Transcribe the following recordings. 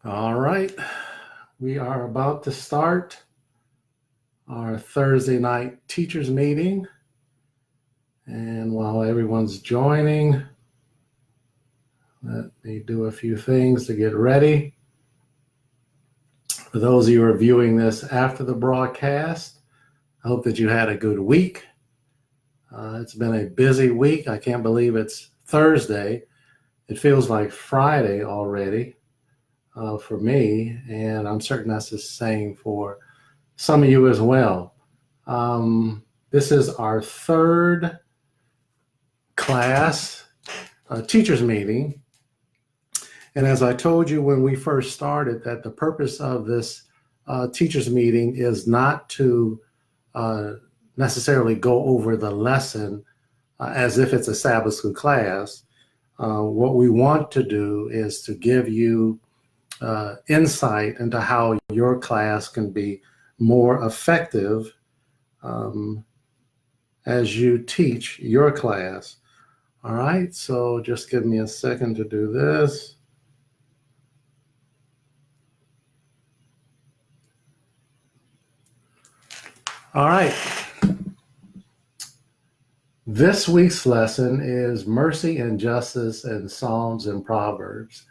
All right, we are about to start our Thursday night teachers meeting. And while everyone's joining, let me do a few things to get ready. For those of you who are viewing this after the broadcast, I hope that you had a good week. It's been a busy week. I can't believe it's Thursday. It feels like Friday already. For me, and I'm certain that's the same for some of you as well. This is our third class teachers meeting. And as I told you when we first started, that the purpose of this teachers meeting is not to necessarily go over the lesson as if it's a Sabbath school class. What we want to do is to give you insight into how your class can be more effective as you teach your class. All right, so just give me a second to do this. All right. This week's lesson is Mercy and Justice in Psalms and Proverbs.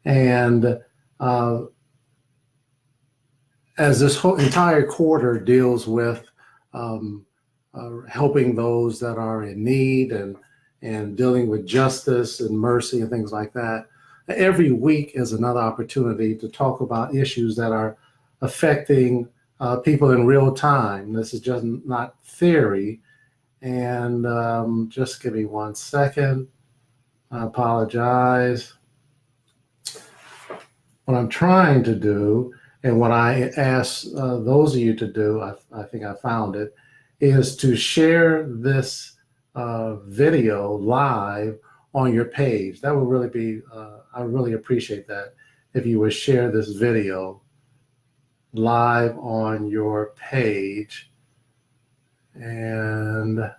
And as this whole entire quarter deals with helping those that are in need and dealing with justice and mercy and things like that, every week is another opportunity to talk about issues that are affecting people in real time. This is just not theory. And just give me 1 second. I apologize. What I'm trying to do, and what I ask those of you to do, I think I found it, is to share this video live on your page. That would really be, I really appreciate that if you would share this video live on your page. And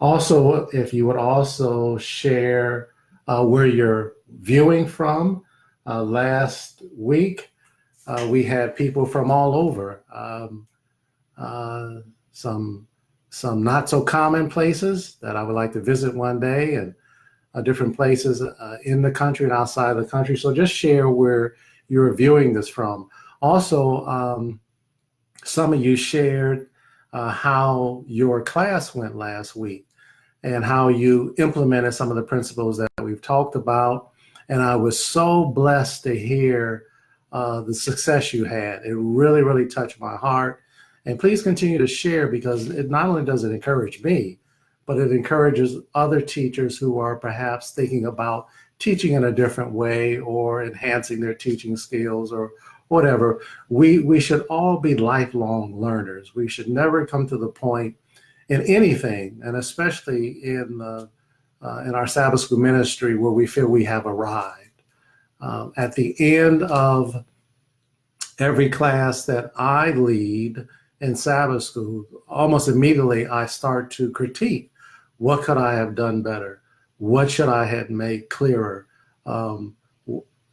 also, if you would also share where you're viewing from. Last week, we had people from all over, some not so common places that I would like to visit one day, and different places in the country and outside of the country. So just share where you're viewing this from. Also, some of you shared how your class went last week and how you implemented some of the principles that we've talked about. And I was so blessed to hear the success you had. It really, really touched my heart. And please continue to share, because it not only does it encourage me, but it encourages other teachers who are perhaps thinking about teaching in a different way or enhancing their teaching skills or whatever. We should all be lifelong learners. We should never come to the point in anything, and especially in our Sabbath school ministry, where we feel we have arrived. At the end of every class that I lead in Sabbath school, almost immediately I start to critique. What could I have done better? What should I have made clearer? How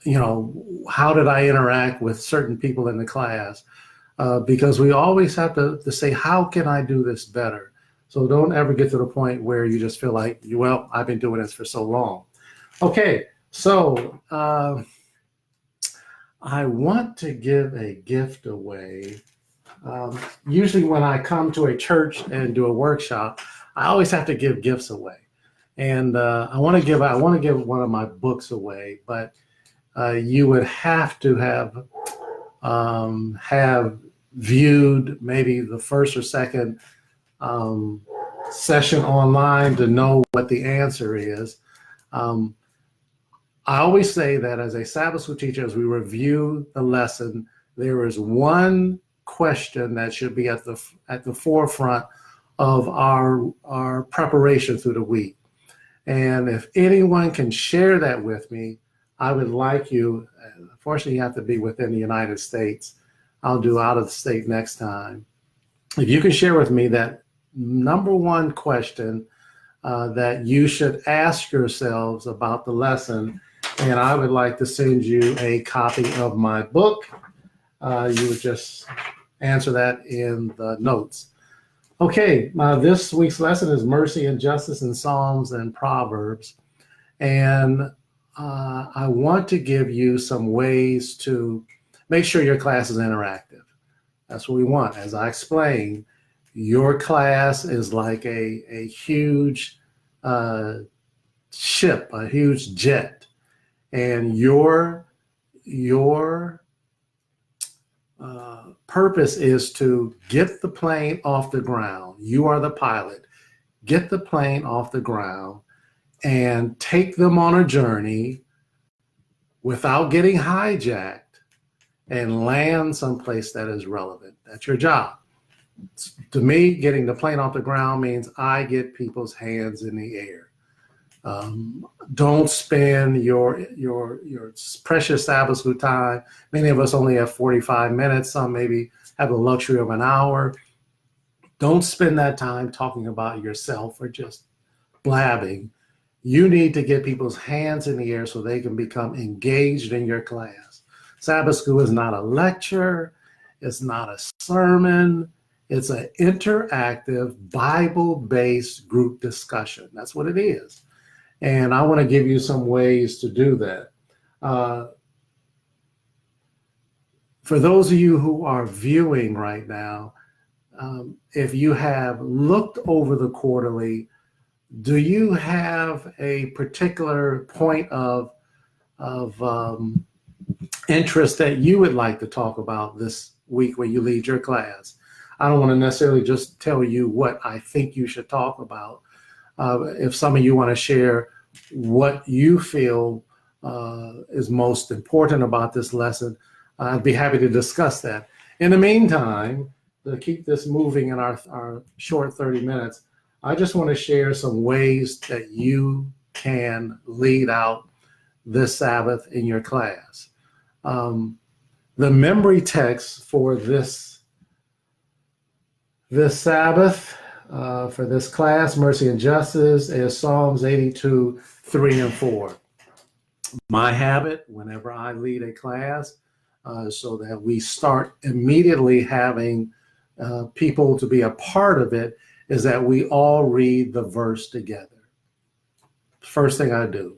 did I interact with certain people in the class? Because we always have to say, how can I do this better? So don't ever get to the point where you just feel like, well, I've been doing this for so long. Okay, so I want to give a gift away. Usually when I come to a church and do a workshop, I always have to give gifts away. And I want to give one of my books away, but you would have to have viewed maybe the first or second session online to know what the answer is. I always say that as a Sabbath school teacher, as we review the lesson, there is one question that should be at the forefront of our preparation through the week. And if anyone can share that with me, I would like you, unfortunately you have to be within the United States. I'll do out of the state next time. If you can share with me that number one question that you should ask yourselves about the lesson, and I would like to send you a copy of my book. You would just answer that in the notes. Okay, this week's lesson is Mercy and Justice in Psalms and Proverbs. And I want to give you some ways to make sure your class is interactive. That's what we want. As I explained, your class is like a huge ship, a huge jet. And your purpose is to get the plane off the ground. You are the pilot. Get the plane off the ground and take them on a journey without getting hijacked and land someplace that is relevant. That's your job. To me, getting the plane off the ground means I get people's hands in the air. Don't spend your precious Sabbath school time. Many of us only have 45 minutes. Some maybe have the luxury of an hour. Don't spend that time talking about yourself or just blabbing. You need to get people's hands in the air so they can become engaged in your class. Sabbath school is not a lecture. It's not a sermon. It's an interactive Bible-based group discussion. That's what it is. And I want to give you some ways to do that. For those of you who are viewing right now, if you have looked over the quarterly, do you have a particular point of interest that you would like to talk about this week when you lead your class? I don't want to necessarily just tell you what I think you should talk about. If some of you want to share what you feel is most important about this lesson, I'd be happy to discuss that. In the meantime, to keep this moving in our short 30 minutes, I just want to share some ways that you can lead out this Sabbath in your class. The memory text for this Sabbath, for this class, Mercy and Justice, is Psalms 82, 3 and 4. My habit, whenever I lead a class, so that we start immediately having people to be a part of it, is that we all read the verse together. First thing I do.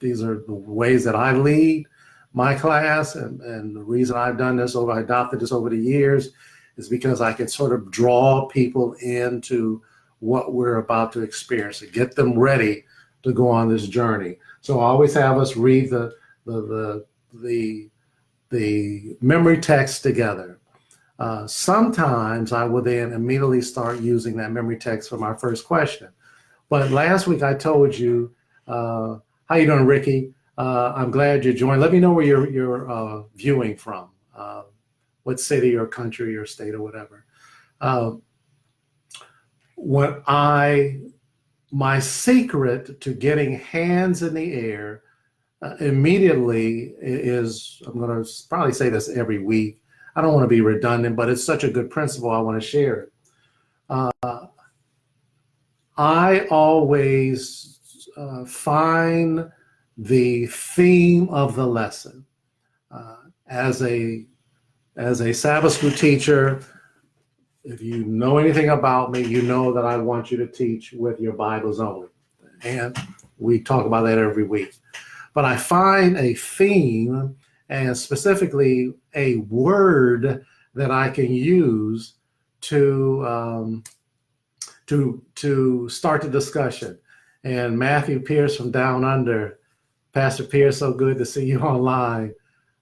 These are the ways that I lead my class, and the reason I've done this I adopted this over the years is because I can sort of draw people into what we're about to experience and get them ready to go on this journey. So I always have us read the memory text together. Sometimes I will then immediately start using that memory text for my first question. But last week I told you, how you doing, Ricky? I'm glad you joined. Let me know where you're viewing from. What city or country or state or whatever. My secret to getting hands in the air immediately is, I'm going to probably say this every week. I don't want to be redundant, but it's such a good principle, I want to share it. I always find the theme of the lesson. As a Sabbath school teacher, if you know anything about me, you know that I want you to teach with your Bibles only. And we talk about that every week. But I find a theme, and specifically a word that I can use to start the discussion. And Matthew Pierce from Down Under, Pastor Pierce, so good to see you online,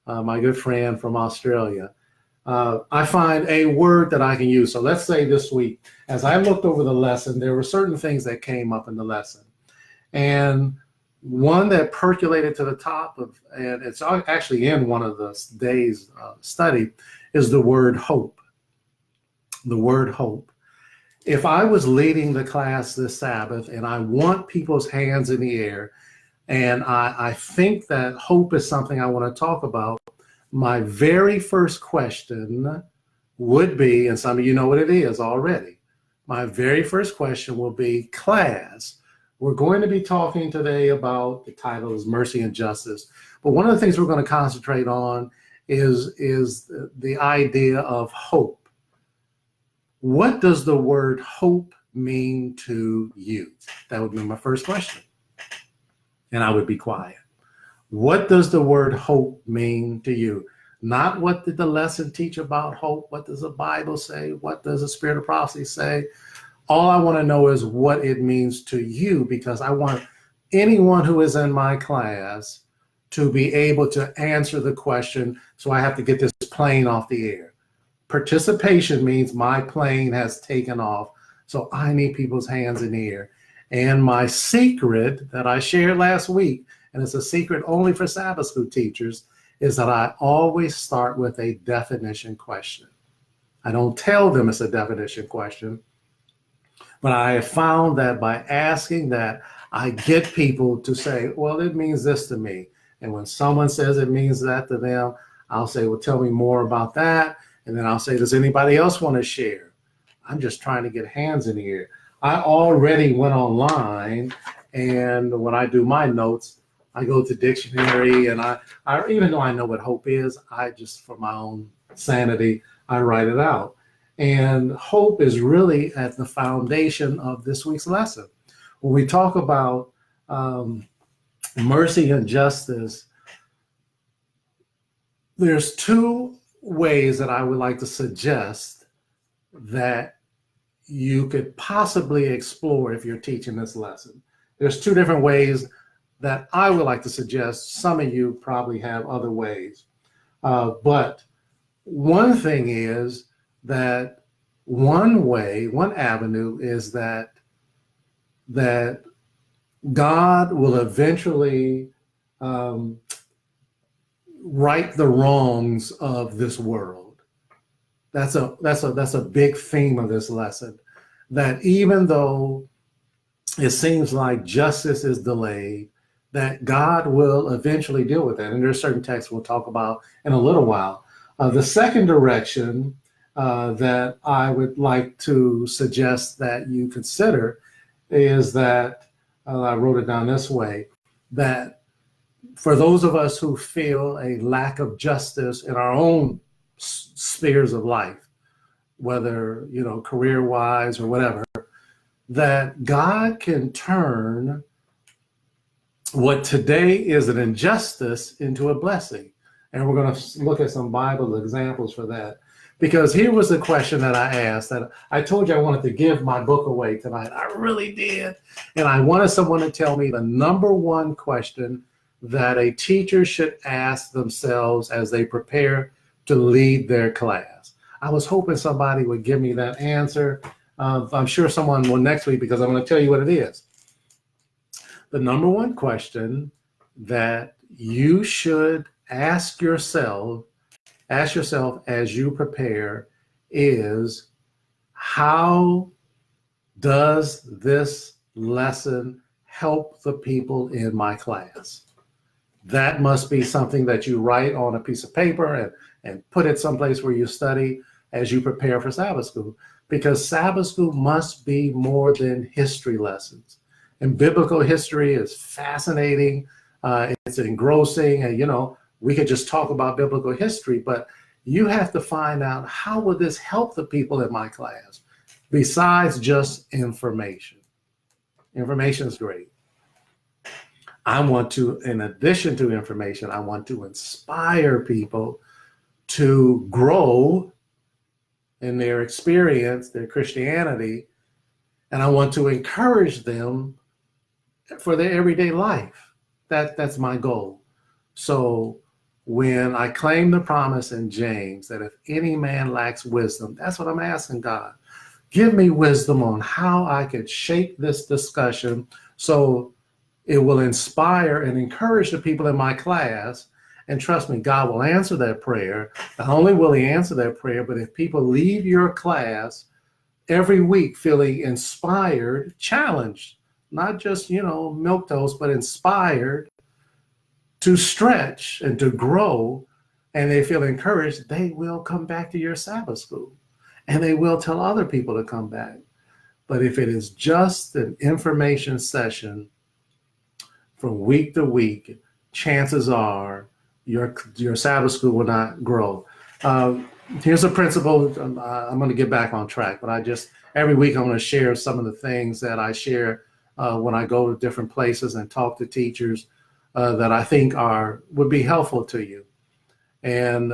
my good friend from Australia. I find a word that I can use. So let's say this week, as I looked over the lesson, there were certain things that came up in the lesson. And one that percolated to the top of, and it's actually in one of the days study, is the word hope. The word hope. If I was leading the class this Sabbath and I want people's hands in the air, and I think that hope is something I want to talk about, my very first question would be, and some of you know what it is already, my very first question will be, class, We're going to be talking today about, the title is Mercy and Justice. But one of the things we're going to concentrate on is the idea of hope. What does the word hope mean to you? That would be my first question. And I would be quiet. What does the word hope mean to you? Not what did the lesson teach about hope? What does the Bible say? What does the Spirit of Prophecy say? All I want to know is what it means to you, because I want anyone who is in my class to be able to answer the question. So I have to get this plane off the air. Participation means my plane has taken off. So I need people's hands in the air. And my secret that I shared last week, and it's a secret only for Sabbath school teachers, is that I always start with a definition question. I don't tell them it's a definition question, but I have found that by asking that, I get people to say, well, it means this to me. And when someone says it means that to them, I'll say, well, tell me more about that. And then I'll say, does anybody else want to share? I'm just trying to get hands in the air. I already went online, and when I do my notes, I go to dictionary, and I even though I know what hope is, I just, for my own sanity, I write it out. And hope is really at the foundation of this week's lesson. When we talk about mercy and justice, there's two ways that I would like to suggest that you could possibly explore if you're teaching this lesson. There's two different ways that I would like to suggest. Some of you probably have other ways. But one thing is that one avenue is that God will eventually right the wrongs of this world. That's a big theme of this lesson, that even though it seems like justice is delayed, that God will eventually deal with that. And there's certain texts we'll talk about in a little while. The second direction that I would like to suggest that you consider is that, I wrote it down this way, that for those of us who feel a lack of justice in our own spheres of life, whether, career-wise or whatever, that God can turn what today is an injustice into a blessing. And we're going to look at some Bible examples for that. Because here was the question that I asked, that I told you I wanted to give my book away tonight. I really did. And I wanted someone to tell me the number one question that a teacher should ask themselves as they prepare to lead their class. I was hoping somebody would give me that answer. I'm sure someone will next week, because I'm going to tell you what it is. The number one question that you should ask yourself as you prepare is, how does this lesson help the people in my class? That must be something that you write on a piece of paper and put it someplace where you study as you prepare for Sabbath school, because Sabbath school must be more than history lessons. And biblical history is fascinating. It's engrossing. And, we could just talk about biblical history, but you have to find out, how will this help the people in my class besides just information? Information is great. I want to, in addition to information, I want to inspire people to grow in their experience, their Christianity, and I want to encourage them for their everyday life. That's my goal. So when I claim the promise in James that if any man lacks wisdom, that's what I'm asking God. Give me wisdom on how I could shape this discussion so it will inspire and encourage the people in my class. And trust me, God will answer that prayer. Not only will he answer that prayer, but if people leave your class every week feeling inspired, challenged, not just, milquetoast, but inspired to stretch and to grow, and they feel encouraged, they will come back to your Sabbath school, and they will tell other people to come back. But if it is just an information session from week to week, chances are your Sabbath school will not grow. Here's a principle. I'm going to get back on track, but every week I'm going to share some of the things that I share when I go to different places and talk to teachers that I think would be helpful to you. And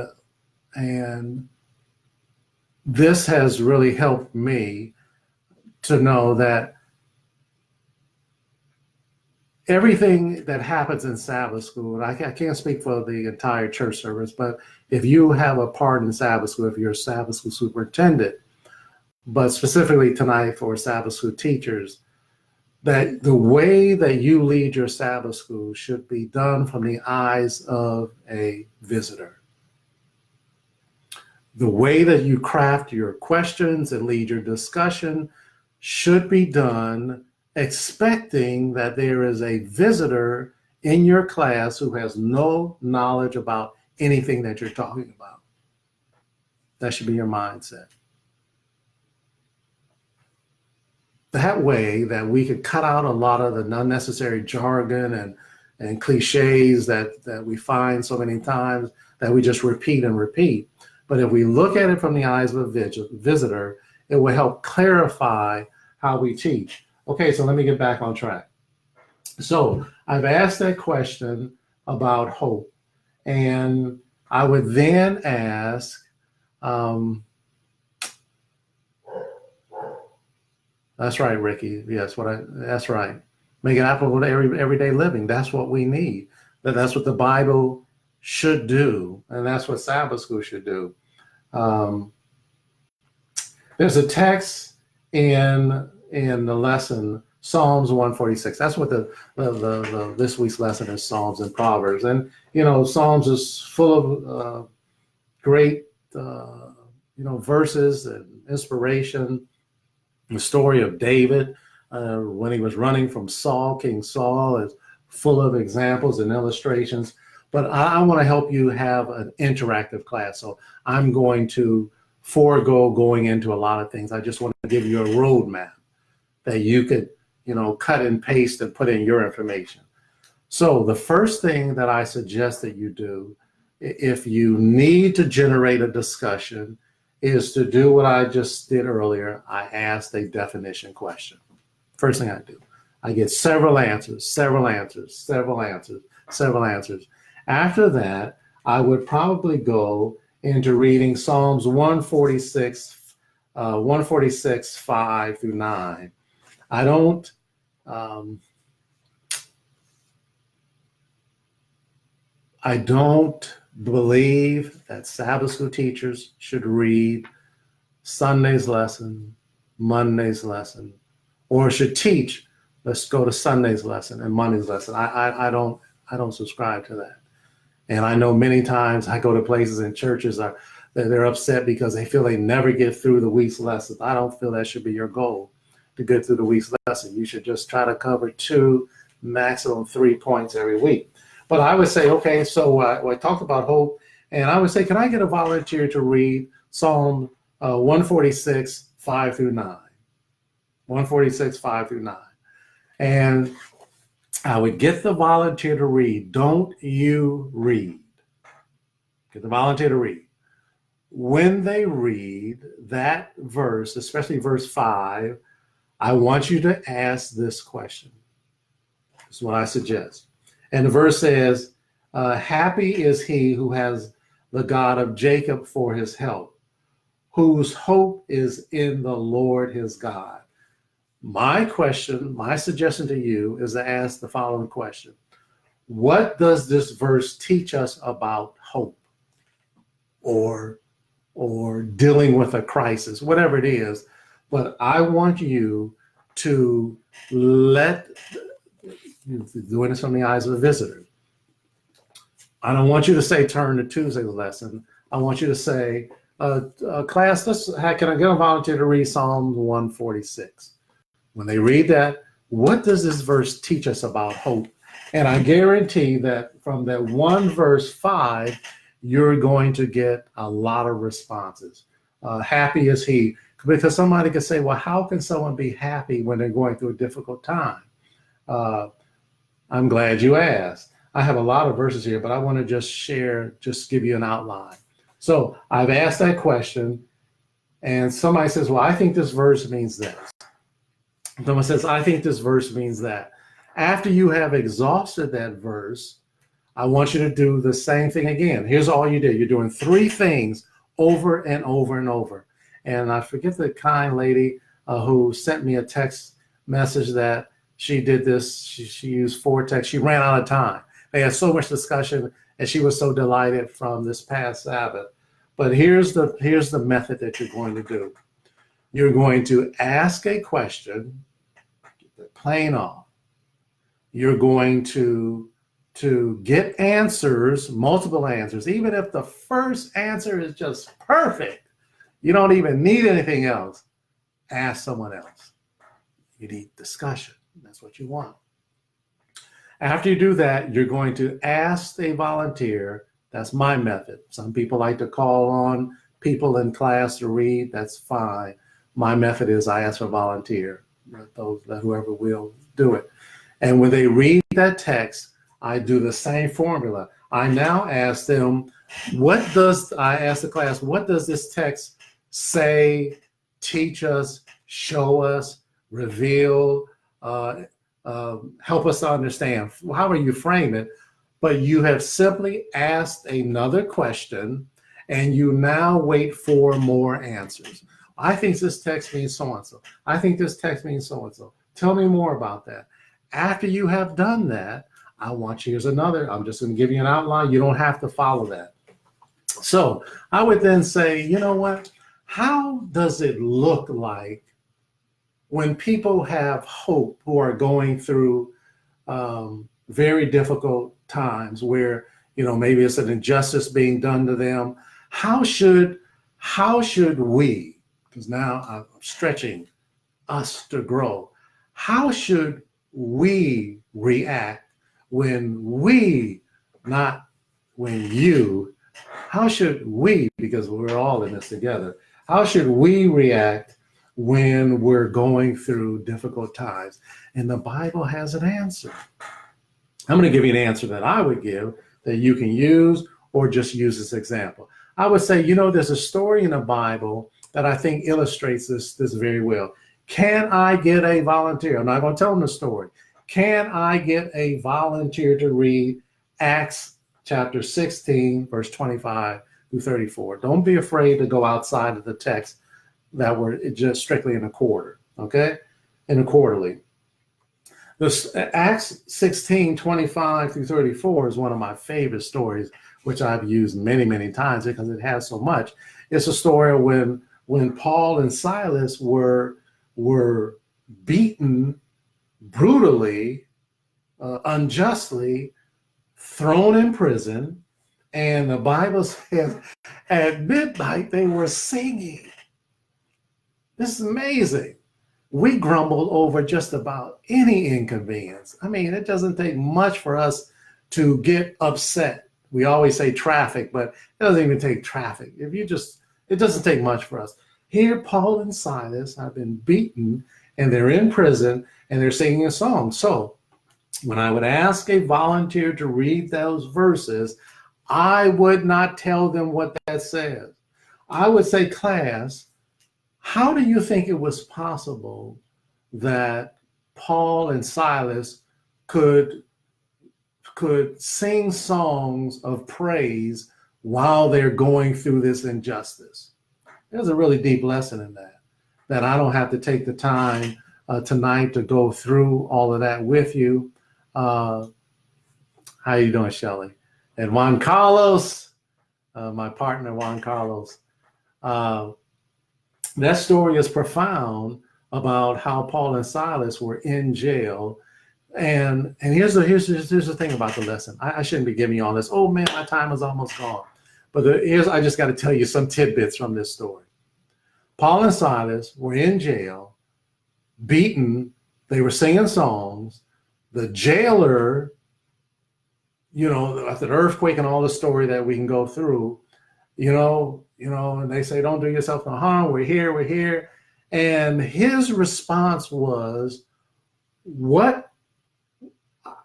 this has really helped me to know that everything that happens in Sabbath school, I can't speak for the entire church service, but if you have a part in Sabbath school, if you're a Sabbath school superintendent, but specifically tonight for Sabbath school teachers, that the way that you lead your Sabbath school should be done from the eyes of a visitor. The way that you craft your questions and lead your discussion should be done expecting that there is a visitor in your class who has no knowledge about anything that you're talking about. That should be your mindset. That way that we could cut out a lot of the unnecessary jargon and cliches that we find so many times that we just repeat and repeat. But if we look at it from the eyes of a visitor, it will help clarify how we teach. Okay, so let me get back on track. So I've asked that question about hope, and I would then ask, that's right, Ricky. Yes, that's right. Make it applicable to everyday living. That's what we need. That's what the Bible should do, and that's what Sabbath school should do. There's a text in the lesson, Psalms 146. That's what the this week's lesson is, Psalms and Proverbs. And Psalms is full of great verses and inspiration. The story of David when he was running from Saul, King Saul, is full of examples and illustrations. But I want to help you have an interactive class. So I'm going to forego going into a lot of things. I just want to give you a roadmap that you could, cut and paste and put in your information. So the first thing that I suggest that you do, if you need to generate a discussion, is to do what I just did earlier. I asked a definition question. First thing I do, I get several answers. After that, I would probably go into reading Psalms 146, 5 through 9. I don't believe that Sabbath school teachers should read Sunday's lesson, Monday's lesson, or should teach, let's go to Sunday's lesson and Monday's lesson. I don't subscribe to that. And I know many times I go to places in churches that they're upset because they feel they never get through the week's lessons. I don't feel that should be your goal, to get through the week's lesson. You should just try to cover 2, maximum 3 points every week. But I would say, okay, so I talked about hope, and I would say, can I get a volunteer to read Psalm 146, 5 through 9? 146, 5 through 9. And I would get the volunteer to read. Don't you read. Get the volunteer to read. When they read that verse, especially verse 5, I want you to ask this question. This is what I suggest. And the verse says, happy is he who has the God of Jacob for his help, whose hope is in the Lord his God. My suggestion to you is to ask the following question. What does this verse teach us about hope or dealing with a crisis, whatever it is? But I want you to doing this from the eyes of a visitor. I don't want you to say, turn to Tuesday's lesson. I want you to say, class, can I get a volunteer to read Psalm 146? When they read that, what does this verse teach us about hope? And I guarantee that from that one verse 5, you're going to get a lot of responses. Happy is he. Because somebody could say, well, how can someone be happy when they're going through a difficult time? Uh, I'm glad you asked. I have a lot of verses here, but I want to just give you an outline. So I've asked that question, and somebody says, well, I think this verse means this. Someone says, I think this verse means that. After you have exhausted that verse, I want you to do the same thing again. Here's all you do. You're doing three things over and over and over. And I forget the kind lady who sent me a text message that she did this. She used 4 texts. She ran out of time. They had so much discussion, and she was so delighted from this past Sabbath. But here's the method that you're going to do. You're going to ask a question, plain off. You're going to get answers, multiple answers, even if the first answer is just perfect. You don't even need anything else. Ask someone else. You need discussion. That's what you want. After you do that, you're going to ask a volunteer. That's my method. Some people like to call on people in class to read. That's fine. My method is I ask for a volunteer, whoever will do it. And when they read that text, I do the same formula. I now ask them, I ask the class, what does this text say, teach us, show us, reveal, help us to understand? However you frame it, but you have simply asked another question and you now wait for more answers. I think this text means so-and-so. I think this text means so-and-so. Tell me more about that. After you have done that, here's another, I'm just going to give you an outline. You don't have to follow that. So I would then say, you know what? How does it look like when people have hope who are going through very difficult times where, maybe it's an injustice being done to them? How should we, because now I'm stretching us to grow, how should we react how should we, because we're all in this together, how should we react when we're going through difficult times? And the Bible has an answer. I'm going to give you an answer that I would give that you can use or just use this example. I would say, there's a story in the Bible that I think illustrates this very well. Can I get a volunteer? I'm not going to tell them the story. Can I get a volunteer to read Acts chapter 16, verse 25 through 34? Don't be afraid to go outside of the text that were just strictly in a quarter, okay? In a quarterly. This Acts 16, 25 through 34 is one of my favorite stories, which I've used many, many times because it has so much. It's a story when Paul and Silas were beaten brutally, unjustly, thrown in prison, and the Bible says at midnight they were singing. This is amazing. We grumble over just about any inconvenience. I mean, it doesn't take much for us to get upset. We always say traffic, but it doesn't even take traffic. It doesn't take much for us. Here, Paul and Silas have been beaten and they're in prison and they're singing a song. So when I would ask a volunteer to read those verses, I would not tell them what that says. I would say, class, how do you think it was possible that Paul and Silas could sing songs of praise while they're going through this injustice? There's a really deep lesson in that I don't have to take the time tonight to go through all of that with you. How you doing, Shelley? And Juan Carlos, my partner, Juan Carlos. That story is profound about how Paul and Silas were in jail. And here's the thing about the lesson. I shouldn't be giving you all this. Oh man, my time is almost gone. But I just got to tell you some tidbits from this story. Paul and Silas were in jail, beaten. They were singing songs. The jailer, after the earthquake and all the story that we can go through, and they say, don't do yourself no harm. We're here, we're here. And his response was,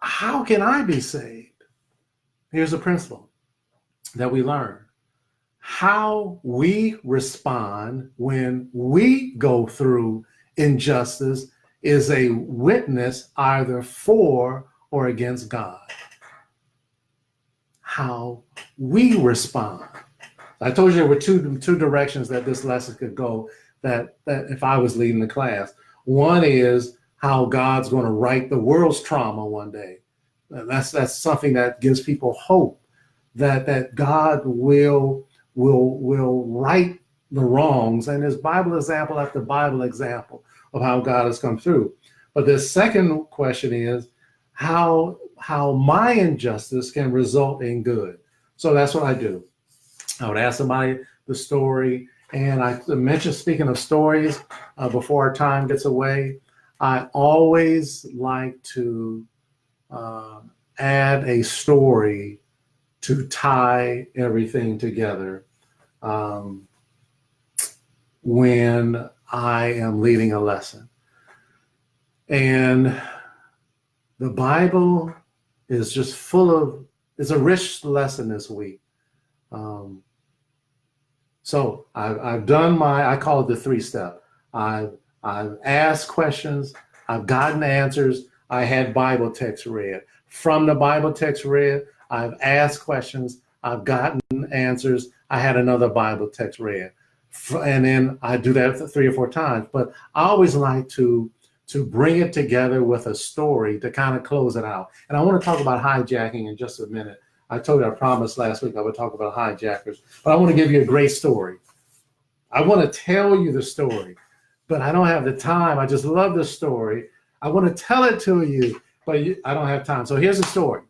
how can I be saved? Here's a principle that we learn. How we respond when we go through injustice is a witness either for or against God. How we respond. I told you there were two directions that this lesson could go, that if I was leading the class. One is how God's going to right the world's trauma one day. And that's something that gives people hope that God will right the wrongs. And there's Bible example after Bible example of how God has come through. But the second question is how my injustice can result in good. So that's what I do. I would ask somebody the story, and I mentioned, speaking of stories, before our time gets away, I always like to add a story to tie everything together when I am leading a lesson. And the Bible is just it's a rich lesson this week. So I've done I call it the 3-step. I've asked questions, I've gotten answers, I had Bible text read. From the Bible text read, I've asked questions, I've gotten answers, I had another Bible text read. And then I do that 3 or 4 times. But I always like to bring it together with a story to kind of close it out. And I want to talk about hijacking in just a minute. I told you, I promised last week I would talk about hijackers, but I want to give you a great story. I want to tell you the story, but I don't have the time. I just love the story. I want to tell it to you, but I don't have time. So here's the story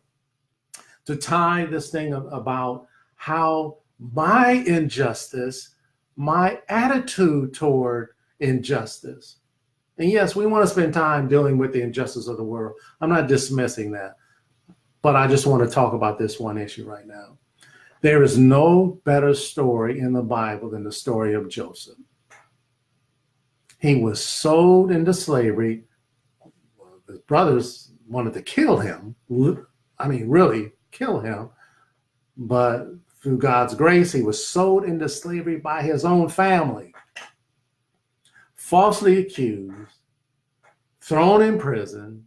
to tie this thing about how my injustice, my attitude toward injustice. And yes, we want to spend time dealing with the injustice of the world. I'm not dismissing that. But I just want to talk about this one issue right now. There is no better story in the Bible than the story of Joseph. He was sold into slavery. His brothers wanted to kill him. I mean, really kill him. But through God's grace, he was sold into slavery by his own family. Falsely accused, thrown in prison.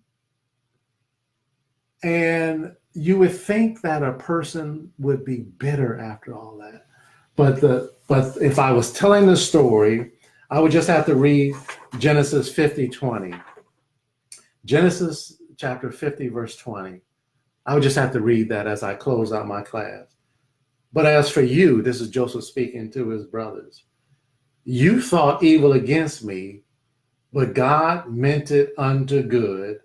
And you would think that a person would be bitter after all that. But if I was telling the story, I would just have to read Genesis 50:20. Genesis chapter 50, verse 20. I would just have to read that as I close out my class. But as for you, this is Joseph speaking to his brothers. You thought evil against me, but God meant it unto good,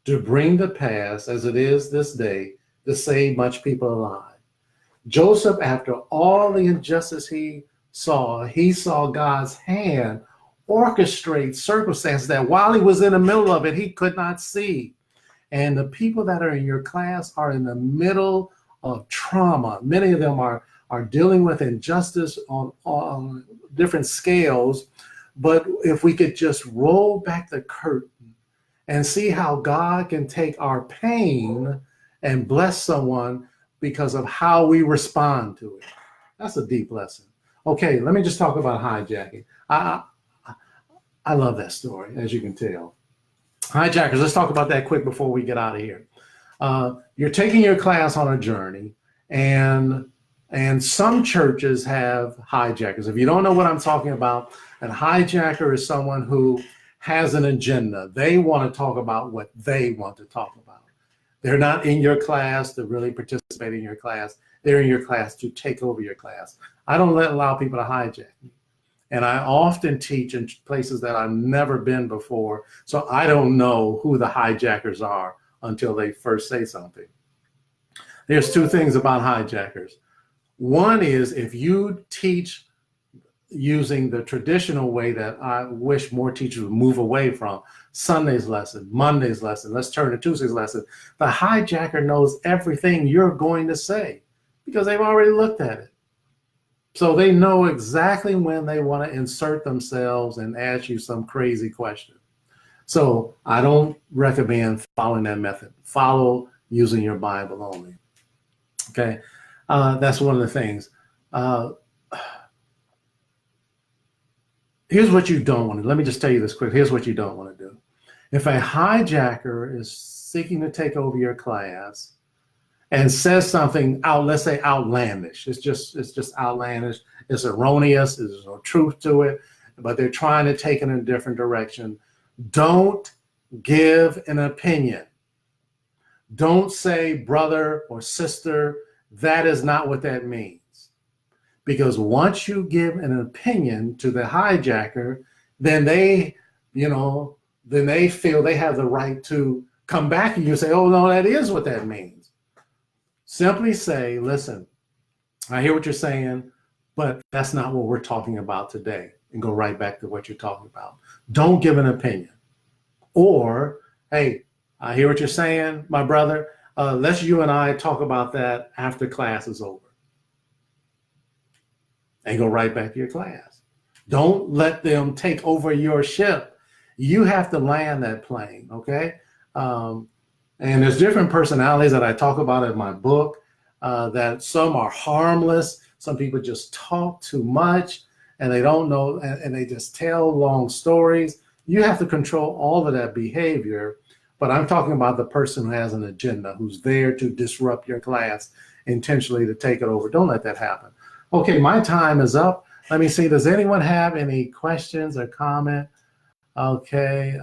to bring to pass, as it is this day, to save much people alive. Joseph, after all the injustice he saw God's hand orchestrate circumstances that while he was in the middle of it, he could not see. And the people that are in your class are in the middle of trauma. Many of them are dealing with injustice on different scales. But if we could just roll back the curtain and see how God can take our pain and bless someone because of how we respond to it. That's a deep lesson. Okay, let me just talk about hijacking. I love that story, as you can tell. Hijackers, let's talk about that quick before we get out of here. You're taking your class on a journey, and some churches have hijackers. If you don't know what I'm talking about, a hijacker is someone who has an agenda. They want to talk about what they want to talk about. They're not in your class to really participate in your class. They're in your class to take over your class. I don't allow people to hijack me. And I often teach in places that I've never been before, so I don't know who the hijackers are until they first say something. There's 2 things about hijackers. One is if you teach using the traditional way that I wish more teachers would move away from, Sunday's lesson, Monday's lesson, let's turn to Tuesday's lesson. The hijacker knows everything you're going to say because they've already looked at it. So they know exactly when they want to insert themselves and ask you some crazy question. So I don't recommend following that method. Follow using your Bible only. Okay. That's one of the things. Uh, here's what you don't want to do. Let me just tell you this quick. Here's what you don't want to do. If a hijacker is seeking to take over your class and says something out, let's say outlandish, it's just outlandish, it's erroneous, there's no truth to it, but they're trying to take it in a different direction, don't give an opinion. Don't say brother or sister. That is not what that means. Because once you give an opinion to the hijacker, then they feel they have the right to come back and you say, oh, no, that is what that means. Simply say, listen, I hear what you're saying, but that's not what we're talking about today. And go right back to what you're talking about. Don't give an opinion. Or, hey, I hear what you're saying, my brother. Let's you and I talk about that after class is over. And go right back to your class. Don't let them take over your ship. You have to land that plane, okay? And there's different personalities that I talk about in my book, that some are harmless. Some people just talk too much and they don't know, and they just tell long stories. You have to control all of that behavior, but I'm talking about the person who has an agenda, who's there to disrupt your class intentionally to take it over. Don't let that happen. Okay, my time is up. Let me see, does anyone have any questions or comment? Okay,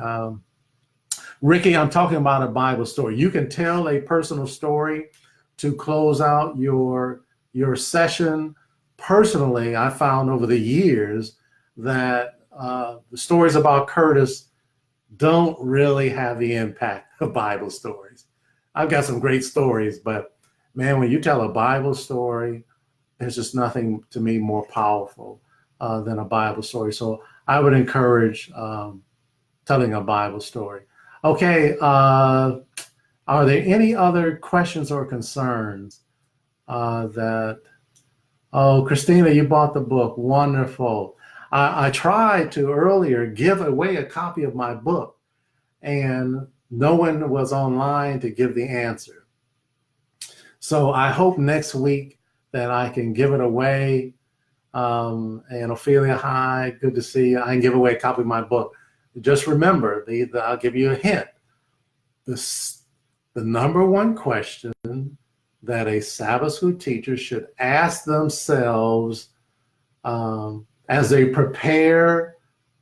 Ricky, I'm talking about a Bible story. You can tell a personal story to close out your session. Personally, I found over the years that the stories about Curtis don't really have the impact of Bible stories. I've got some great stories, but man, when you tell a Bible story, there's just nothing to me more powerful than a Bible story. So I would encourage telling a Bible story. Okay, are there any other questions or concerns oh, Christina, you bought the book, wonderful. I tried to earlier give away a copy of my book and no one was online to give the answer. So I hope next week that I can give it away. And Ophelia, hi, good to see you. I can give away a copy of my book. Just remember, I'll give you a hint. The number one question that a Sabbath school teacher should ask themselves as they prepare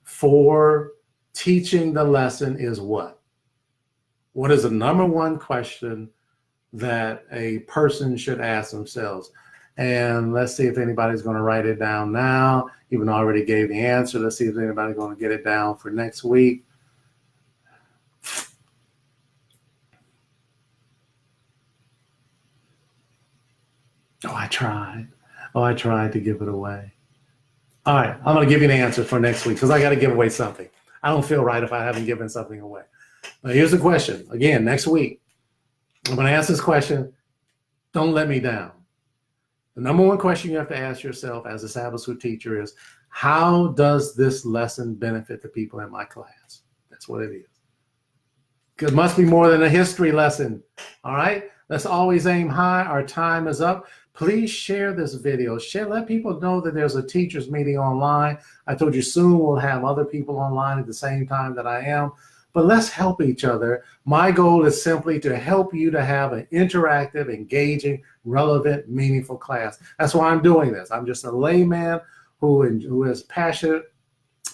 for teaching the lesson is what? What is the number one question that a person should ask themselves? And let's see if anybody's going to write it down now. Even though I already gave the answer. Let's see if anybody's going to get it down for next week. Oh, I tried. Oh, I tried to give it away. All right, I'm going to give you an answer for next week because I got to give away something. I don't feel right if I haven't given something away. Now, here's the question. Again, next week, I'm going to ask this question. Don't let me down. The number one question you have to ask yourself as a Sabbath school teacher is, how does this lesson benefit the people in my class? That's what it is. It must be more than a history lesson. All right, let's always aim high. Our time is up. Please share this video. Let people know that there's a teachers meeting online. I told you soon we'll have other people online at the same time that I am. But let's help each other. My goal is simply to help you to have an interactive, engaging, relevant, meaningful class. That's why I'm doing this. I'm just a layman who is passionate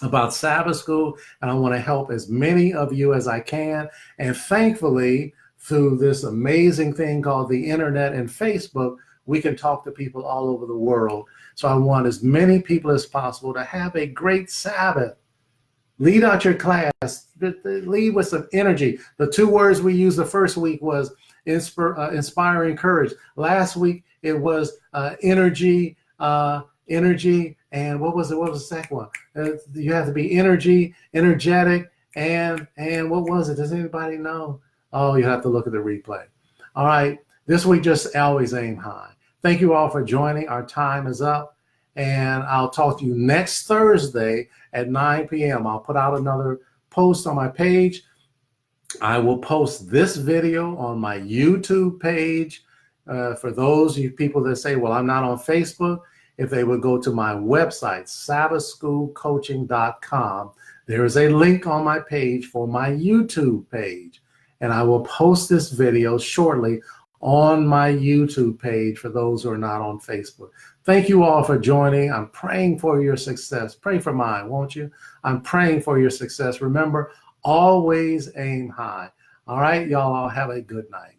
about Sabbath school, and I want to help as many of you as I can. And thankfully, through this amazing thing called the internet and Facebook, we can talk to people all over the world. So I want as many people as possible to have a great Sabbath. Lead out your class. Lead with some energy. The two words we used the first week was inspire, encourage. Last week it was energy, and what was it? What was the second one? You have to be energetic, and what was it? Does anybody know? Oh, you have to look at the replay. All right. This week, just always aim high. Thank you all for joining. Our time is up. And I'll talk to you next Thursday at 9 p.m. I'll put out another post on my page. I will post this video on my YouTube page. For those of you people that say, well, I'm not on Facebook, if they would go to my website, sabbathschoolcoaching.com, there is a link on my page for my YouTube page. And I will post this video shortly on my YouTube page for those who are not on Facebook. Thank you all for joining. I'm praying for your success. Pray for mine, won't you? I'm praying for your success. Remember, always aim high. All right, y'all, have a good night.